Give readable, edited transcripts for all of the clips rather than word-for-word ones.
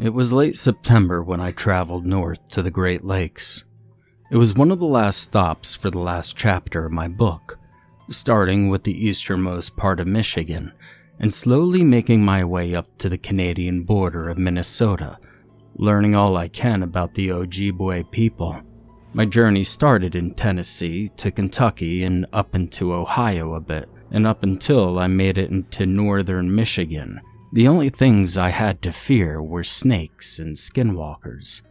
It was late September when I traveled north to the Great Lakes. It was one of the last stops for the last chapter of my book, starting with the easternmost part of Michigan and slowly making my way up to the Canadian border of Minnesota, learning all I can about the Ojibwe people. My journey started in Tennessee to Kentucky and up into Ohio a bit, and up until I made it into northern Michigan. The only things I had to fear were snakes and skinwalkers.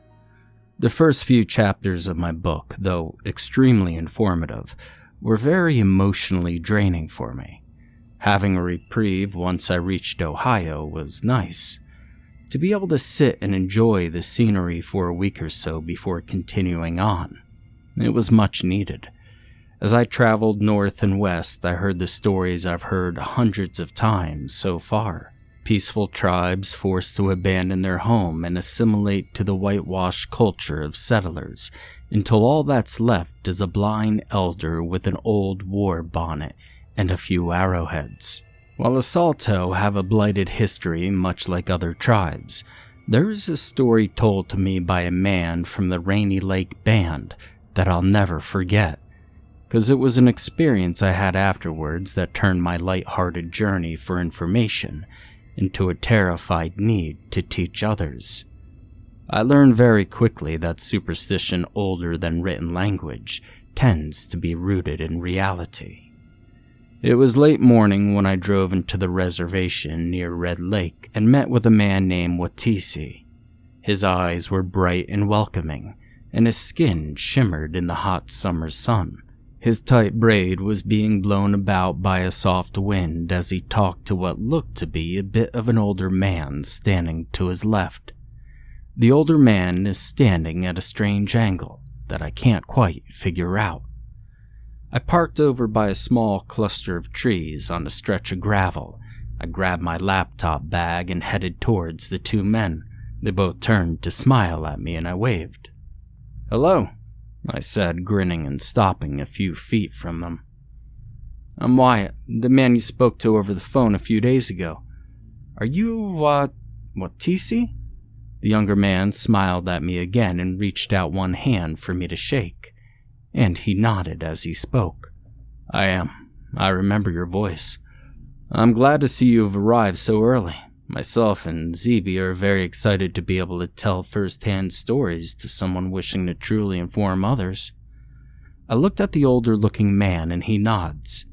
The first few chapters of my book, though extremely informative, were very emotionally draining for me. Having a reprieve once I reached Ohio was nice. To be able to sit and enjoy the scenery for a week or so before continuing on, it was much needed. As I traveled north and west, I heard the stories I've heard hundreds of times so far. Peaceful tribes forced to abandon their home and assimilate to the whitewashed culture of settlers, until all that's left is a blind elder with an old war bonnet and a few arrowheads. While the Salto have a blighted history much like other tribes, there is a story told to me by a man from the Rainy Lake Band that I'll never forget, because it was an experience I had afterwards that turned my light-hearted journey for information into a terrified need to teach others. I learned very quickly that superstition older than written language tends to be rooted in reality. It was late morning when I drove into the reservation near Red Lake and met with a man named Watisi. His eyes were bright and welcoming, and his skin shimmered in the hot summer sun. His tight braid was being blown about by a soft wind as he talked to what looked to be a bit of an older man standing to his left. The older man is standing at a strange angle that I can't quite figure out. I parked over by a small cluster of trees on a stretch of gravel. I grabbed my laptop bag and headed towards the two men. They both turned to smile at me and I waved. "Hello," I said, grinning and stopping a few feet from them. "I'm Wyatt, the man you spoke to over the phone a few days ago. Are you, Watisi?" The younger man smiled at me again and reached out one hand for me to shake, and he nodded as he spoke. "I am. I remember your voice. I'm glad to see you have arrived so early. Myself and Zeeby are very excited to be able to tell first-hand stories to someone wishing to truly inform others." I looked at the older-looking man and he nods,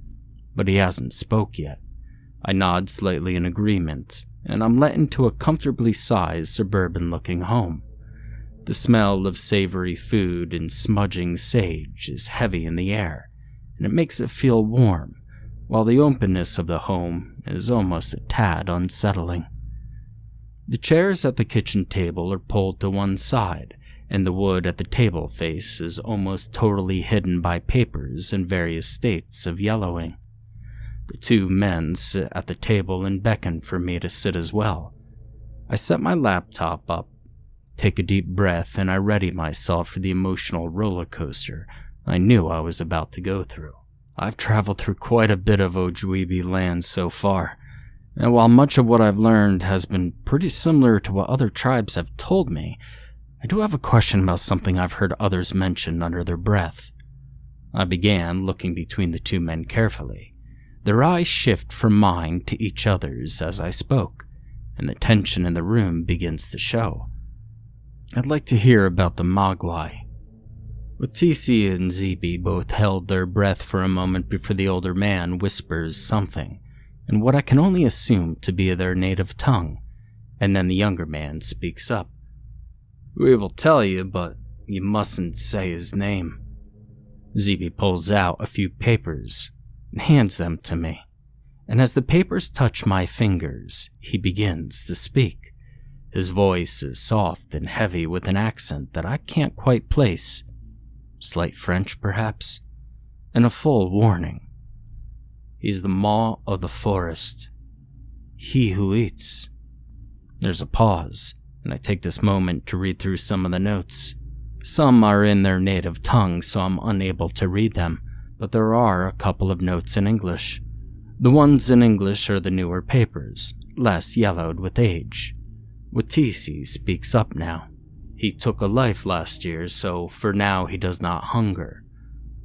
but he hasn't spoke yet. I nod slightly in agreement, and I'm let into a comfortably sized suburban-looking home. The smell of savory food and smudging sage is heavy in the air, and it makes it feel warm, while the openness of the home is almost a tad unsettling. The chairs at the kitchen table are pulled to one side, and the wood at the table face is almost totally hidden by papers in various states of yellowing. The two men sit at the table and beckon for me to sit as well. I set my laptop up, take a deep breath, and I ready myself for the emotional roller coaster I knew I was about to go through. I've traveled through quite a bit of Ojibwe land so far, and while much of what I've learned has been pretty similar to what other tribes have told me, I do have a question about something I've heard others mention under their breath. I began, looking between the two men carefully. Their eyes shift from mine to each other's as I spoke, and the tension in the room begins to show. "I'd like to hear about the Magwai." Watisi and Zeeby both held their breath for a moment before the older man whispers something, in what I can only assume to be their native tongue, and then the younger man speaks up. "We will tell you, but you mustn't say his name." Zeeby pulls out a few papers and hands them to me, and as the papers touch my fingers, he begins to speak. His voice is soft and heavy with an accent that I can't quite place. Slight French, perhaps, and a full warning. He's the maw of the forest. He who eats. There's a pause, and I take this moment to read through some of the notes. Some are in their native tongue, so I'm unable to read them, but there are a couple of notes in English. The ones in English are the newer papers, less yellowed with age. Watisi speaks up now. He took a life last year, so for now he does not hunger.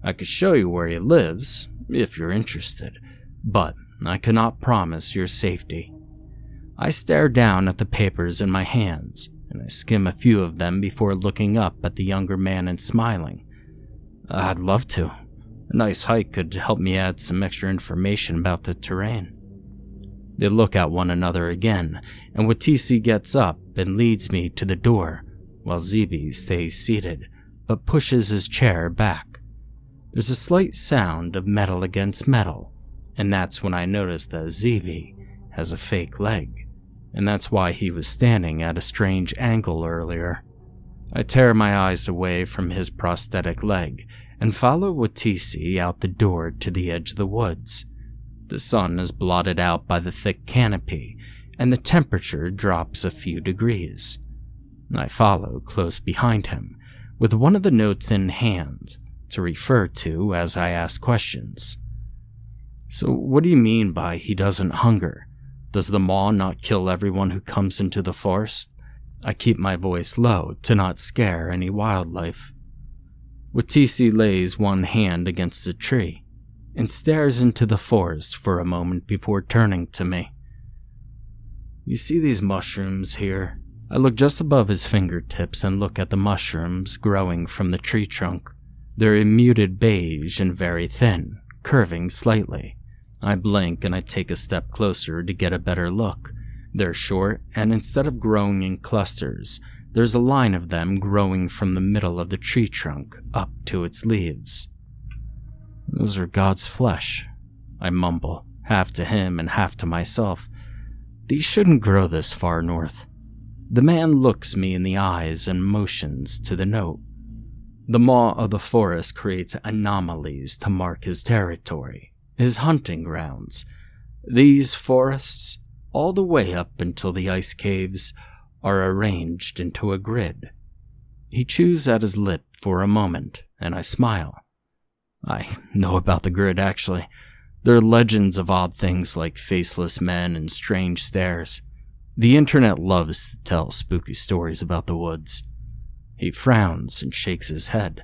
I could show you where he lives, if you're interested, but I cannot promise your safety. I stare down at the papers in my hands, and I skim a few of them before looking up at the younger man and smiling. I'd love to. A nice hike could help me add some extra information about the terrain. They look at one another again, and Watisi gets up and leads me to the door, while Zibi stays seated, but pushes his chair back. There's a slight sound of metal against metal, and that's when I notice that Zibi has a fake leg, and that's why he was standing at a strange angle earlier. I tear my eyes away from his prosthetic leg and follow Watisi out the door to the edge of the woods. The sun is blotted out by the thick canopy, and the temperature drops a few degrees. I follow close behind him, with one of the notes in hand to refer to as I ask questions. So what do you mean by he doesn't hunger? Does the maw not kill everyone who comes into the forest? I keep my voice low to not scare any wildlife. Watisi lays one hand against a tree and stares into the forest for a moment before turning to me. You see these mushrooms here? I look just above his fingertips and look at the mushrooms growing from the tree trunk. They're a muted beige and very thin, curving slightly. I blink and I take a step closer to get a better look. They're short, and instead of growing in clusters, there's a line of them growing from the middle of the tree trunk up to its leaves. Those are God's flesh, I mumble, half to him and half to myself. These shouldn't grow this far north. The man looks me in the eyes and motions to the note. The maw of the forest creates anomalies to mark his territory, his hunting grounds. These forests, all the way up until the ice caves, are arranged into a grid. He chews at his lip for a moment, and I smile. I know about the grid, actually. There are legends of odd things like faceless men and strange stairs. The internet loves to tell spooky stories about the woods. He frowns and shakes his head.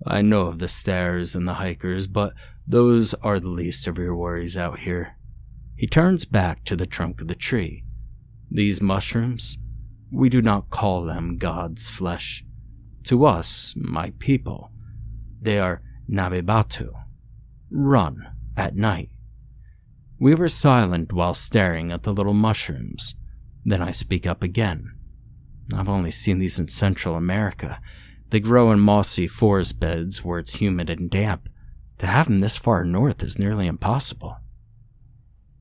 I know of the stairs and the hikers, but those are the least of your worries out here. He turns back to the trunk of the tree. These mushrooms, we do not call them God's flesh. To us, my people, they are Nabebatu, run at night. We were silent while staring at the little mushrooms. Then I speak up again. I've only seen these in Central America. They grow in mossy forest beds where it's humid and damp. To have them this far north is nearly impossible.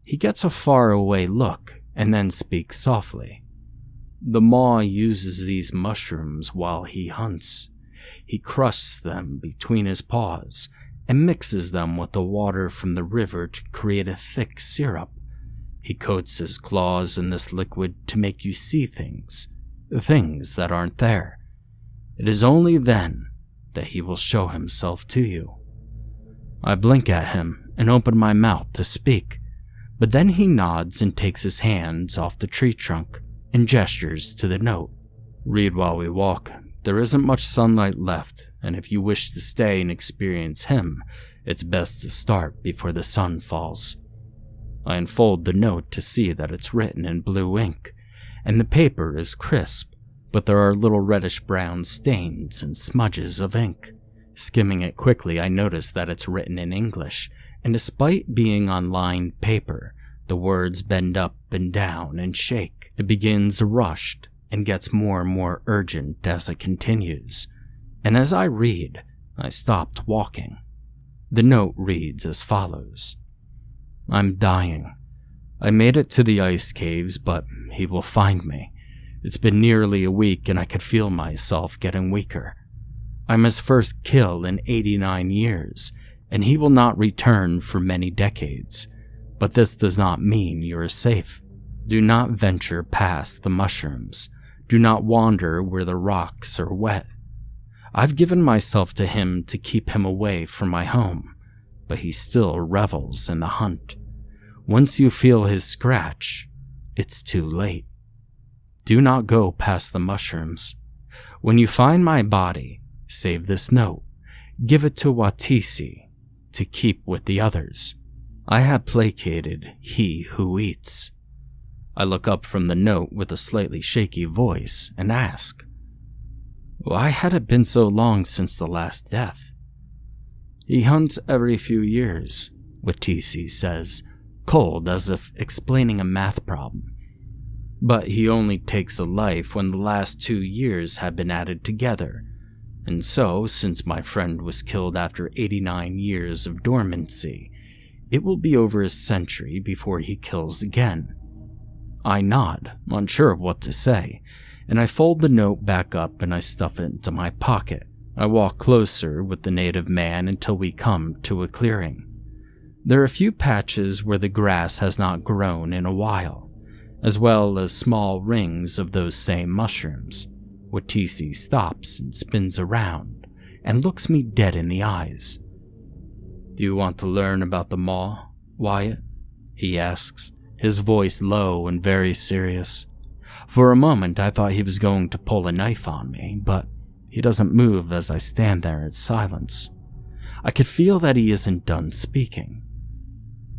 He gets a faraway look and then speaks softly. The maw uses these mushrooms while he hunts. He crusts them between his paws and mixes them with the water from the river to create a thick syrup. He coats his claws in this liquid to make you see things that aren't there. It is only then that he will show himself to you. I blink at him and open my mouth to speak, but then he nods and takes his hands off the tree trunk and gestures to the note. Read while we walk. There isn't much sunlight left, and if you wish to stay and experience him, it's best to start before the sun falls. I unfold the note to see that it's written in blue ink, and the paper is crisp, but there are little reddish-brown stains and smudges of ink. Skimming it quickly, I notice that it's written in English, and despite being on lined paper, the words bend up and down and shake. It begins rushed and gets more and more urgent as it continues, and as I read, I stopped walking. The note reads as follows. I'm dying. I made it to the ice caves, but he will find me. It's been nearly a week and I could feel myself getting weaker. I'm his first kill in 89 years, and he will not return for many decades. But this does not mean you are safe. Do not venture past the mushrooms. Do not wander where the rocks are wet. I've given myself to him to keep him away from my home, but he still revels in the hunt. Once you feel his scratch, it's too late. Do not go past the mushrooms. When you find my body, save this note. Give it to Watisi to keep with the others. I have placated he who eats." I look up from the note with a slightly shaky voice and ask, "Why had it been so long since the last death?" "He hunts every few years," Watisi says, cold as if explaining a math problem. "But he only takes a life when the last 2 years have been added together. And so, since my friend was killed after 89 years of dormancy, it will be over a century before he kills again." I nod, unsure of what to say, and I fold the note back up and I stuff it into my pocket. I walk closer with the native man until we come to a clearing. There are a few patches where the grass has not grown in a while, as well as small rings of those same mushrooms. Watisi stops and spins around and looks me dead in the eyes. "Do you want to learn about the maw, Wyatt?" he asks, his voice low and very serious. For a moment I thought he was going to pull a knife on me, but he doesn't move as I stand there in silence. I could feel that he isn't done speaking.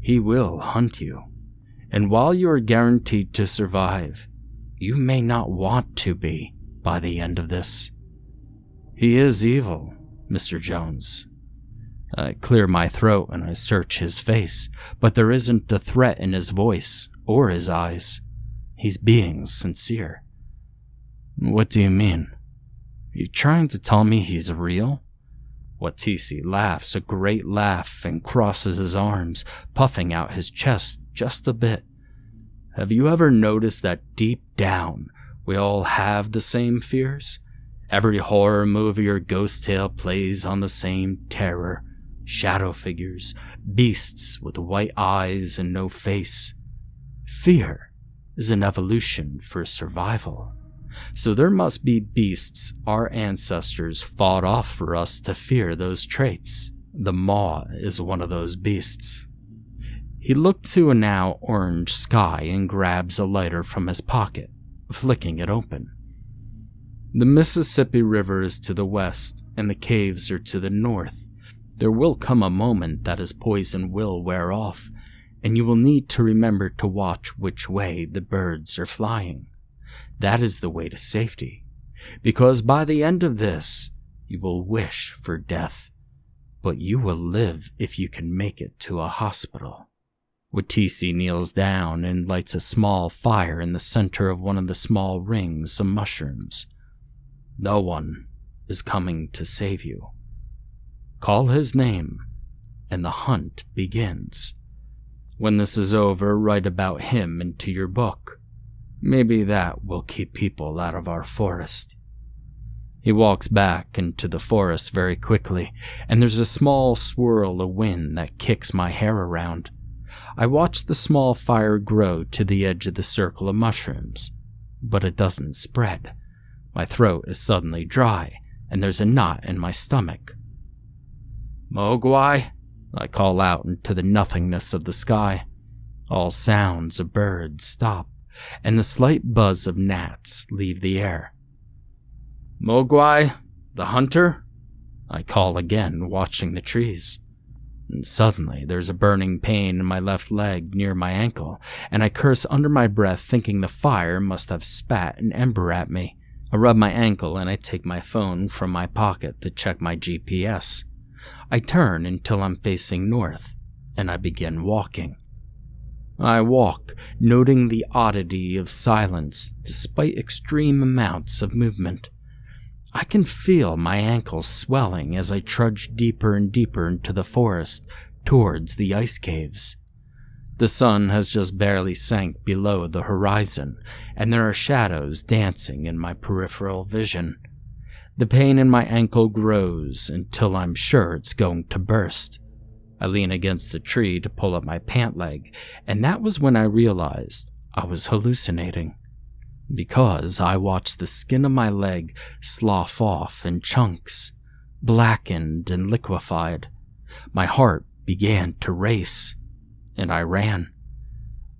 "He will hunt you, and while you are guaranteed to survive, you may not want to be by the end of this. He is evil, Mr. Jones." I clear my throat and I search his face, but there isn't a threat in his voice or his eyes. He's being sincere. "What do you mean? Are you trying to tell me he's real?" Watisi laughs a great laugh and crosses his arms, puffing out his chest just a bit. "Have you ever noticed that deep down we all have the same fears? Every horror movie or ghost tale plays on the same terror. Shadow figures, beasts with white eyes and no face. Fear is an evolution for survival. So there must be beasts our ancestors fought off for us to fear those traits. The maw is one of those beasts." He looked to a now orange sky and grabs a lighter from his pocket, flicking it open. "The Mississippi River is to the west, and the caves are to the north. There will come a moment that his poison will wear off, and you will need to remember to watch which way the birds are flying. That is the way to safety, because by the end of this, you will wish for death, but you will live if you can make it to a hospital." Watisi kneels down and lights a small fire in the center of one of the small rings of mushrooms. "No one is coming to save you. Call his name, and the hunt begins. When this is over, write about him into your book. Maybe that will keep people out of our forest." He walks back into the forest very quickly, and there's a small swirl of wind that kicks my hair around. I watch the small fire grow to the edge of the circle of mushrooms, but it doesn't spread. My throat is suddenly dry, and there's a knot in my stomach. "Mogwai," I call out into the nothingness of the sky. All sounds of birds stop, and the slight buzz of gnats leave the air. "Mogwai, the hunter?" I call again, watching the trees. And suddenly there's a burning pain in my left leg near my ankle, and I curse under my breath, thinking the fire must have spat an ember at me. I rub my ankle and I take my phone from my pocket to check my GPS. I turn until I'm facing north, and I begin walking. I walk, noting the oddity of silence despite extreme amounts of movement. I can feel my ankles swelling as I trudge deeper and deeper into the forest towards the ice caves. The sun has just barely sank below the horizon, and there are shadows dancing in my peripheral vision. The pain in my ankle grows until I'm sure it's going to burst. I lean against a tree to pull up my pant leg, and that was when I realized I was hallucinating. Because I watched the skin of my leg slough off in chunks, blackened and liquefied. My heart began to race, and I ran.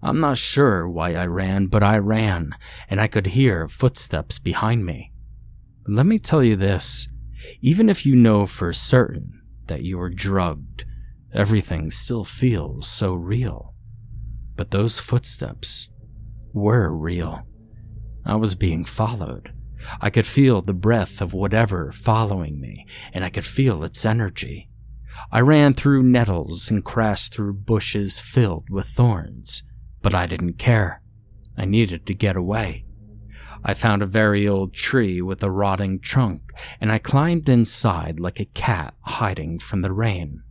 I'm not sure why I ran, but I ran, and I could hear footsteps behind me. Let me tell you this, even if you know for certain that you were drugged, everything still feels so real. But those footsteps were real. I was being followed. I could feel the breath of whatever following me, and I could feel its energy. I ran through nettles and crashed through bushes filled with thorns, but I didn't care. I needed to get away. I found a very old tree with a rotting trunk, and I climbed inside like a cat hiding from the rain.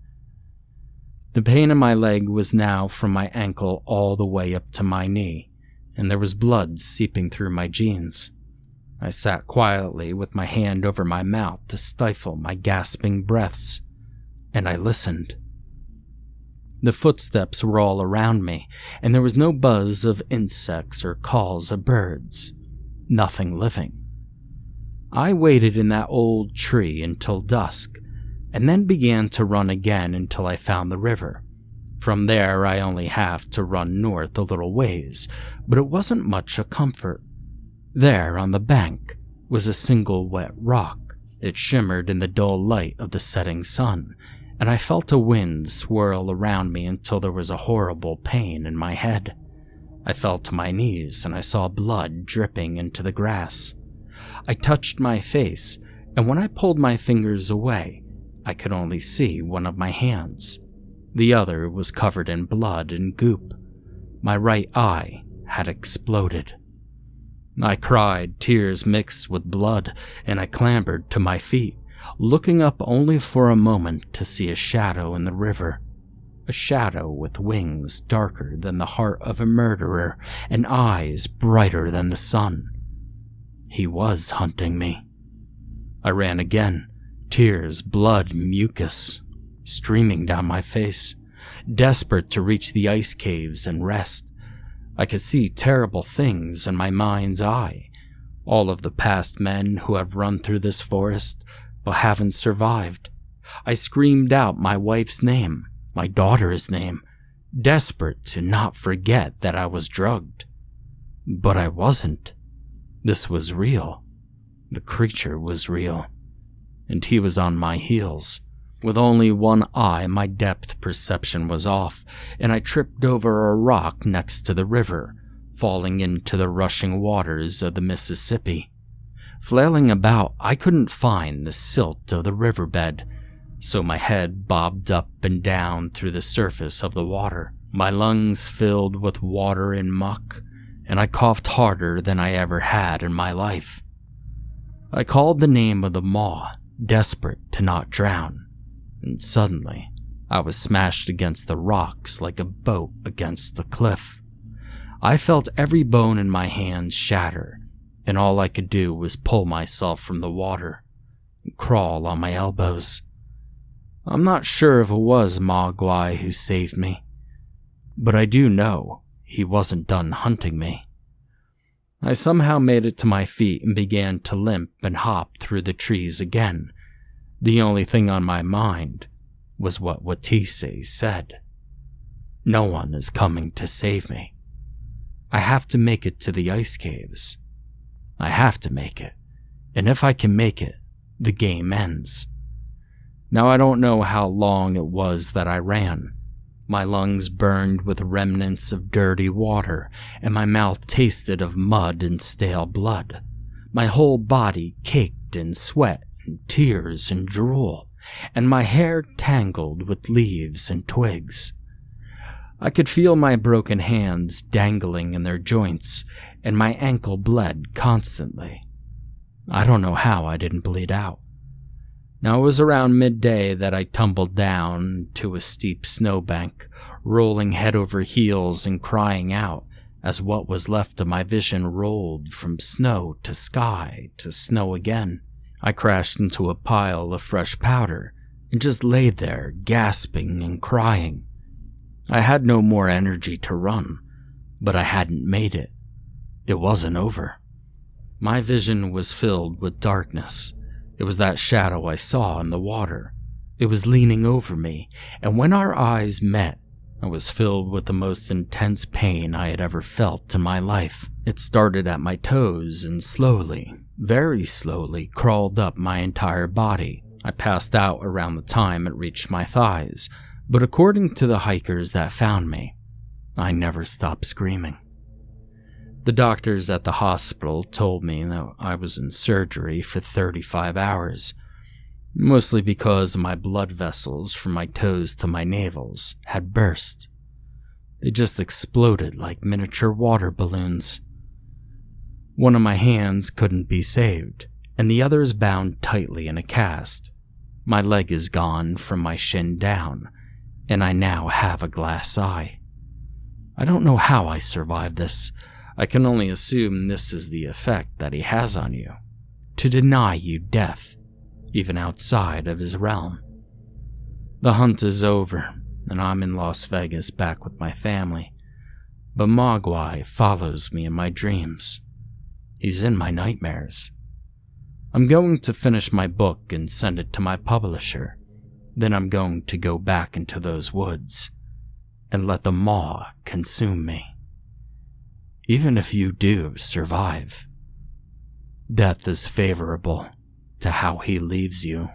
The pain in my leg was now from my ankle all the way up to my knee, and there was blood seeping through my jeans. I sat quietly with my hand over my mouth to stifle my gasping breaths, and I listened. The footsteps were all around me, and there was no buzz of insects or calls of birds. Nothing living. I waited in that old tree until dusk, and then began to run again until I found the river. From there, I only have to run north a little ways, but it wasn't much a comfort. There, on the bank, was a single wet rock. It shimmered in the dull light of the setting sun, and I felt a wind swirl around me until there was a horrible pain in my head. I fell to my knees, and I saw blood dripping into the grass. I touched my face, and when I pulled my fingers away, I could only see one of my hands. The other was covered in blood and goop. My right eye had exploded. I cried, tears mixed with blood, and I clambered to my feet, looking up only for a moment to see a shadow in the river. A shadow with wings darker than the heart of a murderer and eyes brighter than the sun. He was hunting me. I ran again, tears, blood, mucus streaming down my face, desperate to reach the ice caves and rest. I could see terrible things in my mind's eye, all of the past men who have run through this forest but haven't survived. I screamed out my wife's name, my daughter's name, desperate to not forget that I was drugged. But I wasn't. This was real. The creature was real. And he was on my heels. With only one eye, my depth perception was off, and I tripped over a rock next to the river, falling into the rushing waters of the Mississippi. Flailing about, I couldn't find the silt of the riverbed, so my head bobbed up and down through the surface of the water. My lungs filled with water and muck, and I coughed harder than I ever had in my life. I called the name of the maw, desperate to not drown, and suddenly I was smashed against the rocks like a boat against the cliff. I felt every bone in my hands shatter, and all I could do was pull myself from the water and crawl on my elbows. I'm not sure if it was Mogwai who saved me, but I do know he wasn't done hunting me. I somehow made it to my feet and began to limp and hop through the trees again. The only thing on my mind was what Watise said. No one is coming to save me. I have to make it to the ice caves. I have to make it, and if I can make it, the game ends. Now I don't know how long it was that I ran. My lungs burned with remnants of dirty water, and my mouth tasted of mud and stale blood. My whole body caked in sweat and tears and drool, and my hair tangled with leaves and twigs. I could feel my broken hands dangling in their joints, and my ankle bled constantly. I don't know how I didn't bleed out. Now it was around midday that I tumbled down to a steep snowbank, rolling head over heels and crying out as what was left of my vision rolled from snow to sky to snow again. I crashed into a pile of fresh powder and just lay there gasping and crying. I had no more energy to run, but I hadn't made it. It wasn't over. My vision was filled with darkness. It was that shadow I saw in the water. It was leaning over me, and when our eyes met, I was filled with the most intense pain I had ever felt in my life. It started at my toes and slowly, very slowly, crawled up my entire body. I passed out around the time it reached my thighs, but according to the hikers that found me, I never stopped screaming. The doctors at the hospital told me that I was in surgery for 35 hours, mostly because my blood vessels from my toes to my navels had burst. They just exploded like miniature water balloons. One of my hands couldn't be saved, and the other is bound tightly in a cast. My leg is gone from my shin down, and I now have a glass eye. I don't know how I survived this. I can only assume this is the effect that he has on you, to deny you death, even outside of his realm. The hunt is over, and I'm in Las Vegas back with my family, but Mogwai follows me in my dreams. He's in my nightmares. I'm going to finish my book and send it to my publisher. Then I'm going to go back into those woods and let the maw consume me. Even if you do survive, death is favorable to how he leaves you.